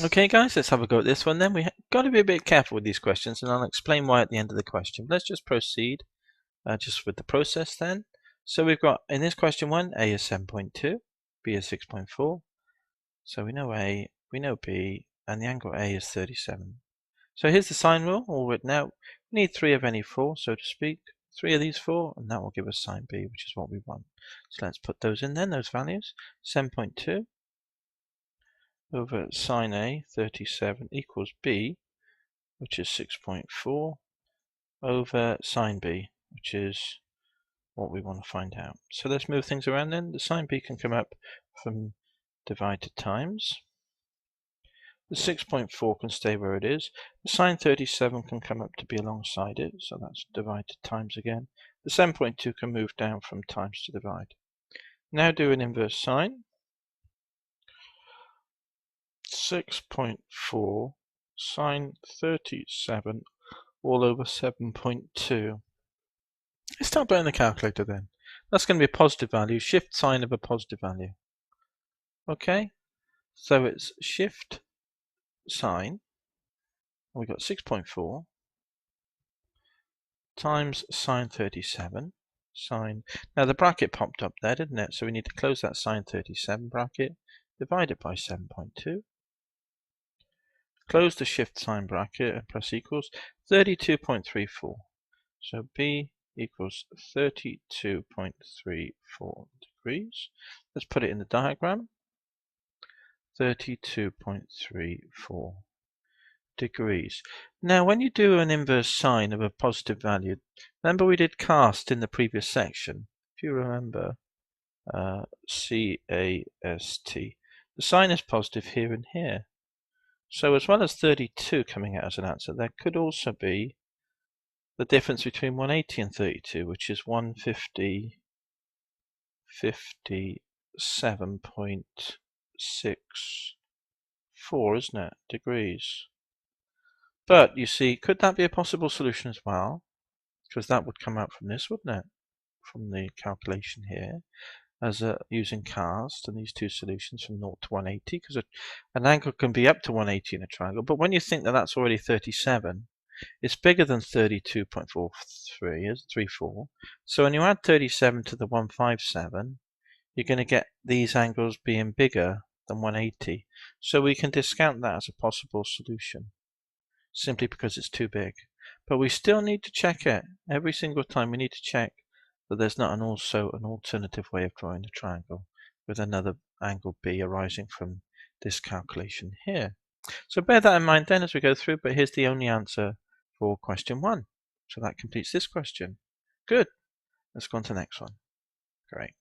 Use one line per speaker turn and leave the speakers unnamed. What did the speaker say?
Okay guys, let's have a go at this one then. We've got to be a bit careful with these questions, and I'll explain why at the end of the question. Let's just proceed just with the process then. So we've got, in this question one, A is 7.2, B is 6.4. So we know A, we know B, and the angle A is 37. So here's the sine rule, all written out. We need 3 of any 4, so to speak. 3 of these 4, and that will give us sine B, which is what we want. So let's put those in then, those values. 7.2 over sine A, 37, equals B, which is 6.4, over sine B, which is what we want to find out. So let's move things around then. The sine B can come up from divide to times. The 6.4 can stay where it is. The sine 37 can come up to be alongside it, so that's divide to times again. The 7.2 can move down from times to divide. Now do an inverse sine. 6.4 sine 37 all over 7.2. Let's start putting the calculator then. That's going to be a positive value, shift sine of a positive value. Okay, so it's shift sine, we've got 6.4 times sine 37, sine, now the bracket popped up there, didn't it? So we need to close that sine 37 bracket, divide it by 7.2, close the shift sign bracket and press equals 32.34. So B equals 32.34 degrees. Let's put it in the diagram. 32.34 degrees. Now when you do an inverse sine of a positive value, remember we did cast in the previous section. If you remember, C-A-S-T. The sign is positive here and here. So as well as 32 coming out as an answer, there could also be the difference between 180 and 32, which is 157.64, isn't it, degrees? But you see, could that be a possible solution as well? Because that would come out from this, wouldn't it? From the calculation here, as using cast and these two solutions from 0 to 180, because an angle can be up to 180 in a triangle. But when you think that that's already 37, it's bigger than 32.34. So when you add 37 to the 157, you're going to get these angles being bigger than 180. So we can discount that as a possible solution, simply because it's too big. But we still need to check it. Every single time we need to check that there's not also an alternative way of drawing the triangle with another angle B arising from this calculation here. So bear that in mind then as we go through, but here's the only answer for question 1. So that completes this question. Good. Let's go on to the next one. Great.